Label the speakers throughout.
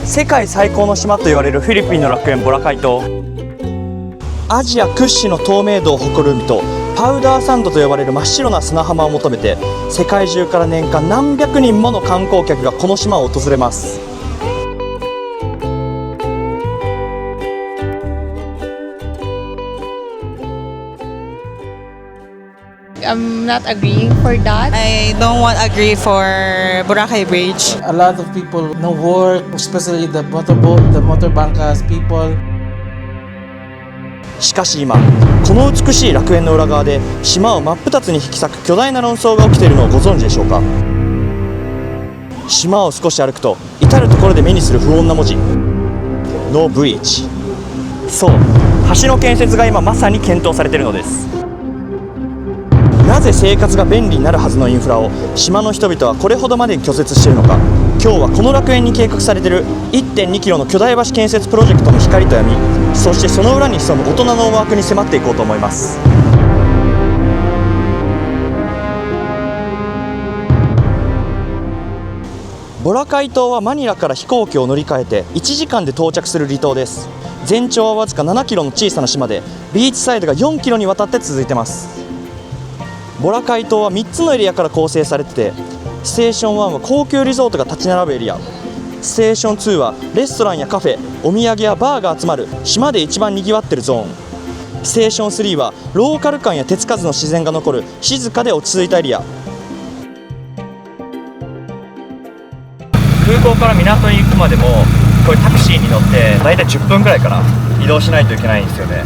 Speaker 1: 世界最高の島と言われるフィリピンの楽園ボラカイ島。アジア屈指の透明度を誇る海とパウダーサンドと呼ばれる真っ白な砂浜を求めて、世界中から年間何百人もの観光客がこの島を訪れます。
Speaker 2: I'm not agreeing for that.
Speaker 3: I don't want agree for Boracay Bridge.
Speaker 4: A lot of people no work, especially the motorboat, the motorbankers people.
Speaker 1: しかし今、この美しい楽園の裏側で島を真っ二つに引き裂く巨大な論争が起きているのをご存知でしょうか。島を少し歩くと至る所で目にする不穏な文字、No Bridge。 そう、橋の建設が今まさに検討されているのです。なぜ生活が便利になるはずのインフラを島の人々はこれほどまでに拒絶しているのか。今日はこの楽園に計画されている 1.2 キロの巨大橋建設プロジェクトの光と闇、そしてその裏に潜む大人の思惑に迫っていこうと思います。ボラカイ島はマニラから飛行機を乗り換えて1時間で到着する離島です。全長はわずか7キロの小さな島で、ビーチサイドが4キロにわたって続いています。ボラカイ島は3つのエリアから構成されてて、ステーション1は高級リゾートが立ち並ぶエリア、ステーション2はレストランやカフェ、お土産やバーが集まる島で一番にぎわってるゾーン、ステーション3はローカル感や手つかずの自然が残る静かで落ち着いたエリア。空港から港に行くまでもこれタクシーに乗ってだいたい10分ぐらいから移動しないといけないんですよね。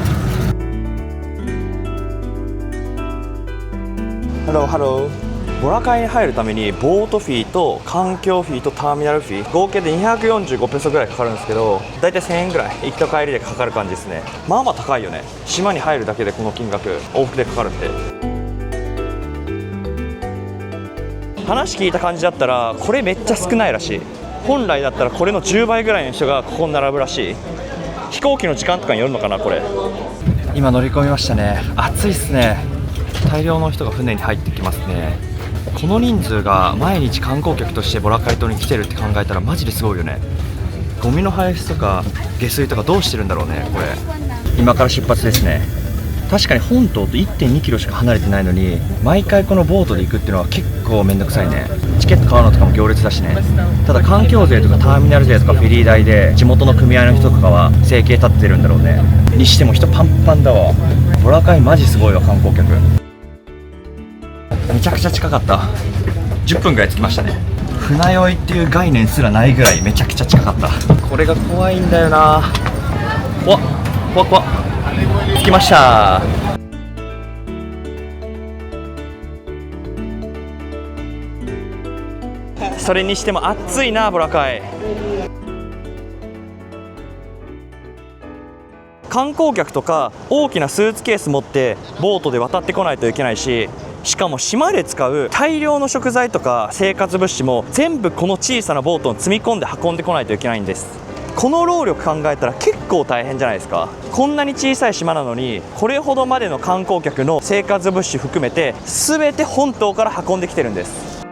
Speaker 1: ハローハロー。ボラカイに入るためにボートフィーと環境フィーとターミナルフィー合計で245ペソぐらいかかるんですけど、だいたい1000円ぐらい行きと帰りでかかる感じですね。まあまあ高いよね。島に入るだけでこの金額往復でかかるって。話聞いた感じだったらこれめっちゃ少ないらしい。本来だったらこれの10倍ぐらいの人がここに並ぶらしい。飛行機の時間とかによるのかな。これ今乗り込みましたね。暑いっすね。大量の人が船に入ってきますね。この人数が毎日観光客としてボラカイ島に来てるって考えたらマジですごいよね。ゴミの排出とか下水とかどうしてるんだろうね。これ今から出発ですね。確かに本島と 1.2 キロしか離れてないのに毎回このボートで行くっていうのは結構めんどくさいね。チケット買うのとかも行列だしね。ただ環境税とかターミナル税とかフェリー代で地元の組合の人とかは生計立ってるんだろうね。にしても人パンパンだわ。ボラカイマジすごいわ。観光客めちゃくちゃ近かった。10分ぐらい着きましたね。船酔いっていう概念すらないぐらいめちゃくちゃ近かった。これが怖いんだよな。怖っ怖っ怖っ。着きました。それにしても暑いなボラカイ。観光客とか大きなスーツケース持ってボートで渡ってこないといけないし、しかも島で使う大量の食材とか生活物資も全部この小さなボートに積み込んで運んでこないといけないんです。この労力考えたら結構大変じゃないですか。こんなに小さい島なのにこれほどまでの観光客の生活物資含めて全て本島から運んできてるんです。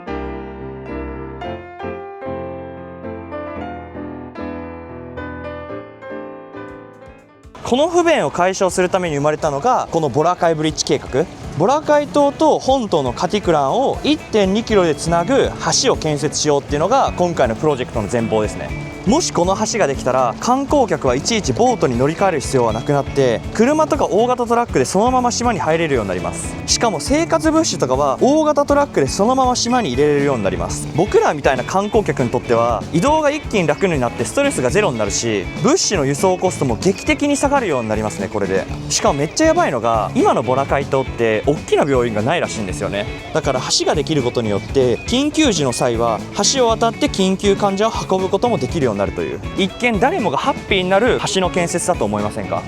Speaker 1: この不便を解消するために生まれたのがこのボラカイブリッジ計画。ボラカイ島と本島のカティクランを 1.2 キロでつなぐ橋を建設しようっていうのが今回のプロジェクトの全貌ですね。もしこの橋ができたら観光客はいちいちボートに乗り換える必要はなくなって車とか大型トラックでそのまま島に入れるようになります。しかも生活物資とかは大型トラックでそのまま島に入れれるようになります。僕らみたいな観光客にとっては移動が一気に楽になってストレスがゼロになるし、物資の輸送コストも劇的に下がるようになりますね。これでしかもめっちゃやばいのが今のボラカイ島って大きな病院がないらしいんですよね。だから橋ができることによって緊急時の際は橋を渡って緊急患者を運ぶこともできるようになるという、一見誰もがハッピーになる橋の建設だと思いませんか。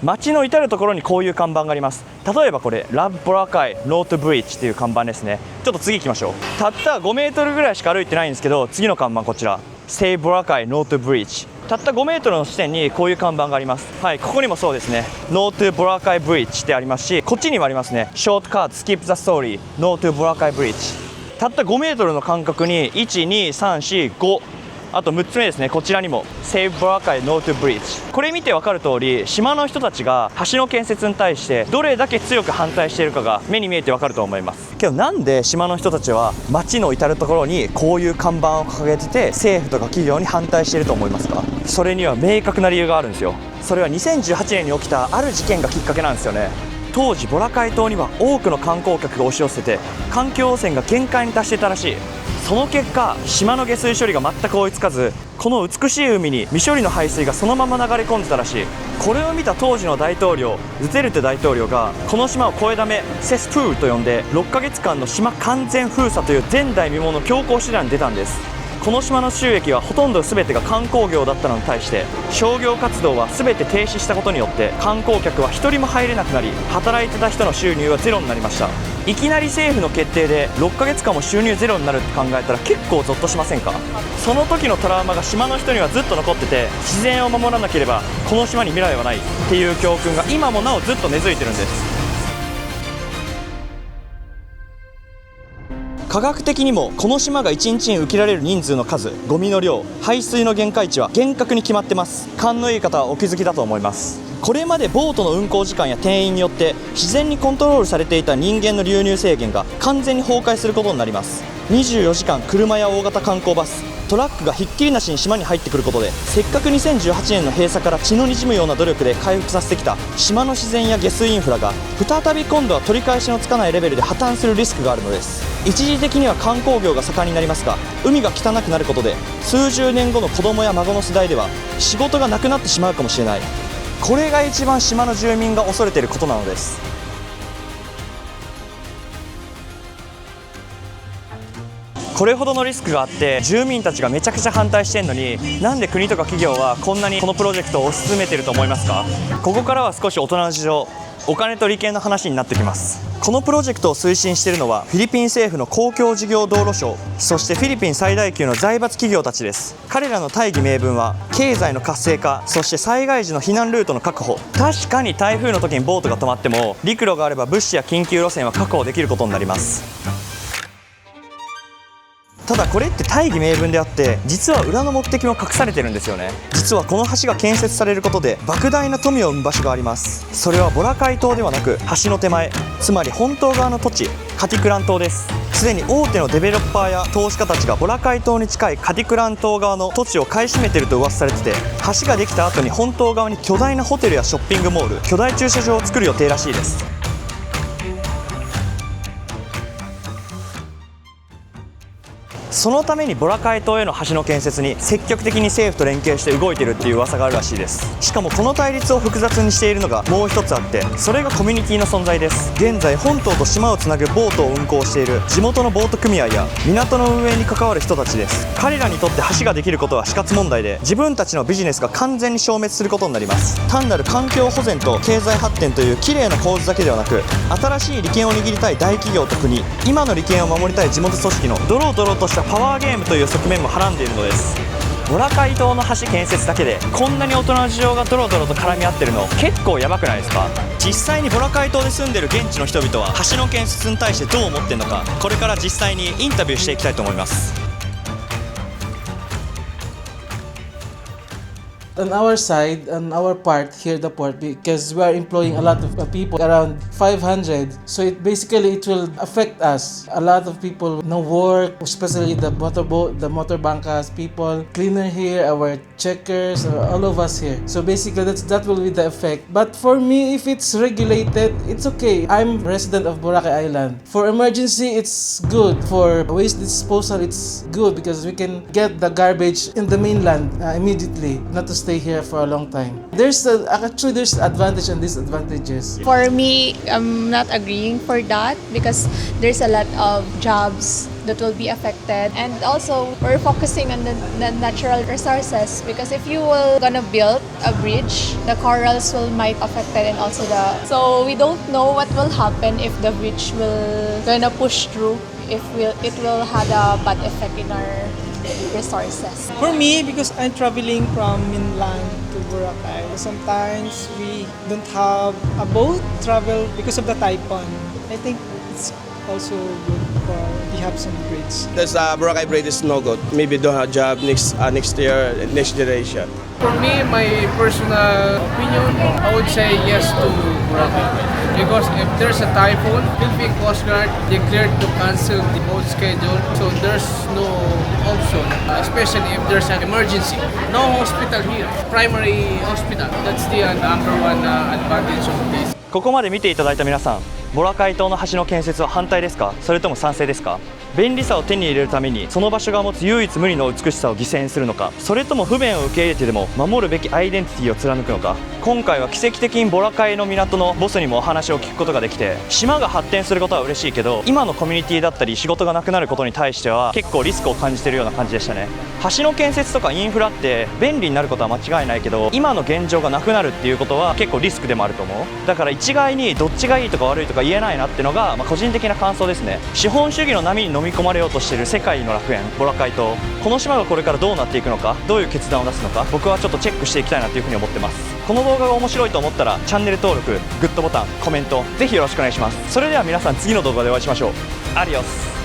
Speaker 1: 街の至る所にこういう看板があります。例えばこれラブボラカイノートブリッジっていう看板ですね。ちょっと次行きましょう。たった5メートルぐらいしか歩いてないんですけど、次の看板こちらステイボラカイノートブリッジ。たった5メートルの地点にこういう看板があります。はい、ここにもそうですね。ノートゥボラカイブリッジってありますし、こっちにもありますね。ショートカットスキップザストーリーノートゥボラカイブリッジ。たった5メートルの間隔に12345、あと6つ目ですね、こちらにも Save Boracay Note Bridge。 これ見て分かる通り、島の人たちが橋の建設に対してどれだけ強く反対しているかが目に見えて分かると思います。けどなんで島の人たちは街の至る所にこういう看板を掲げてて政府とか企業に反対していると思いますか？それには明確な理由があるんですよ。それは2018年に起きたある事件がきっかけなんですよね。当時ボラカイ島には多くの観光客が押し寄せて環境汚染が限界に達していたらしい。その結果、島の下水処理が全く追いつかず、この美しい海に未処理の排水がそのまま流れ込んでたらしい。これを見た当時の大統領ドゥテルテ大統領がこの島を越えだめセスプールと呼んで6ヶ月間の島完全封鎖という前代未聞の強行手段に出たんです。この島の収益はほとんど全てが観光業だったのに対して、商業活動は全て停止したことによって観光客は1人も入れなくなり、働いてた人の収入はゼロになりました。いきなり政府の決定で6ヶ月間も収入ゼロになるって考えたら結構ゾッとしませんか？その時のトラウマが島の人にはずっと残ってて、自然を守らなければこの島に未来はないっていう教訓が今もなおずっと根付いてるんです。科学的にもこの島が1日に浮きられる人数の数、ゴミの量、排水の限界値は厳格に決まってます。勘のいい方はお気づきだと思います。これまでボートの運航時間や定員によって自然にコントロールされていた人間の流入制限が完全に崩壊することになります。24時間車や大型観光バス、トラックがひっきりなしに島に入ってくることで、せっかく2018年の閉鎖から血の滲むような努力で回復させてきた島の自然や下水インフラが再び今度は取り返しのつかないレベルで破綻するリスクがあるのです。一時的には観光業が盛んになりますが、海が汚くなることで数十年後の子供や孫の世代では仕事がなくなってしまうかもしれない。これが一番島の住民が恐れていることなのです。これほどのリスクがあって住民たちがめちゃくちゃ反対してんのに、なんで国とか企業はこんなにこのプロジェクトを推し進めてると思いますか？ここからは少し大人の事情、お金と利権の話になってきます。このプロジェクトを推進しているのはフィリピン政府の公共事業道路省、そしてフィリピン最大級の財閥企業たちです。彼らの大義名分は経済の活性化、そして災害時の避難ルートの確保。確かに台風の時にボートが止まっても陸路があれば物資や緊急路線は確保できることになります。ただこれって大義名分であって、実は裏の目的も隠されてるんですよね。実はこの橋が建設されることで莫大な富を生む場所があります。それはボラカイ島ではなく橋の手前、つまり本島側の土地、カティクラン島です。すでに大手のデベロッパーや投資家たちがボラカイ島に近いカティクラン島側の土地を買い占めていると噂されてて、橋ができた後に本島側に巨大なホテルやショッピングモール、巨大駐車場を作る予定らしいです。そのためにボラカイ島への橋の建設に積極的に政府と連携して動いているっていう噂があるらしいです。しかもこの対立を複雑にしているのがもう一つあって、それがコミュニティの存在です。現在本島と島をつなぐボートを運航している地元のボート組合や港の運営に関わる人たちです。彼らにとって橋ができることは死活問題で、自分たちのビジネスが完全に消滅することになります。単なる環境保全と経済発展という綺麗な構図だけではなく、新しい利権を握りたい大企業と国、今の利権を守りたい地元組織のドロドロとしたパワーゲームという側面もはらんでいるのです。ボラカイ島の橋建設だけでこんなに大人の事情がドロドロと絡み合ってるの結構やばくないですか？実際にボラカイ島で住んでる現地の人々は橋の建設に対してどう思ってるのか、これから実際にインタビューしていきたいと思います。
Speaker 4: On our side, on our part here, the port, because we are employing a lot of people, around 500. So it will affect us. A lot of people no work, especially the motorboat, the motor bankas people, cleaner here, our checkers, all of us here. So basically, that will be the effect. But for me, if it's regulated, it's okay. I'm resident of Boracay Island. For emergency, it's good. For waste disposal, it's good because we can get the garbage in the mainland immediately, not to stay here for a long time. There's advantage and disadvantages.
Speaker 2: For me, I'm not agreeing for that because there's a lot of jobs that will be affected, and also we're focusing on the natural resources because if you will gonna build a bridge, the corals might affected, and also so we don't know what will happen if the bridge will gonna push through, if it will have a bad effect in our resources.
Speaker 5: For me, because I'm traveling from mainland to Boracay, sometimes we don't have a boat travel because of the typhoon. I think it's also good for the Hapson Bridge.
Speaker 6: This Boracay Bridge is no good. Maybe don't have job next year, next generation.
Speaker 7: For me, my personal opinion, I would say yes to Boracay. Because if there's a typhoon, Philippine Coast Guard declared to cancel the boat schedule. So there's no option, especially if there's an emergency. No hospital here, primary hospital. That's the number one advantage of this.
Speaker 1: ここまで見ていただいた皆さん、ボラカイ島の橋の建設は反対ですか、それとも賛成ですか？便利さを手に入れるためにその場所が持つ唯一無二の美しさを犠牲にするのか、それとも不便を受け入れてでも守るべきアイデンティティを貫くのか。今回は奇跡的にボラカイの港のボスにもお話を聞くことができて、島が発展することは嬉しいけど、今のコミュニティだったり仕事がなくなることに対しては結構リスクを感じているような感じでしたね。橋の建設とかインフラって便利になることは間違いないけど、今の現状がなくなるっていうことは結構リスクでもあると思う。だから一概にどっちがいいとか悪いとか言えないなってのが、個人的な感想ですね。資本主義の波に飲み込まれようとしている世界の楽園ボラカイ島、この島がこれからどうなっていくのか、どういう決断を出すのか、僕はちょっとチェックしていきたいなというふうに思ってます。この動画が面白いと思ったらチャンネル登録、グッドボタン、コメントぜひよろしくお願いします。それでは皆さん次の動画でお会いしましょう。アディオス。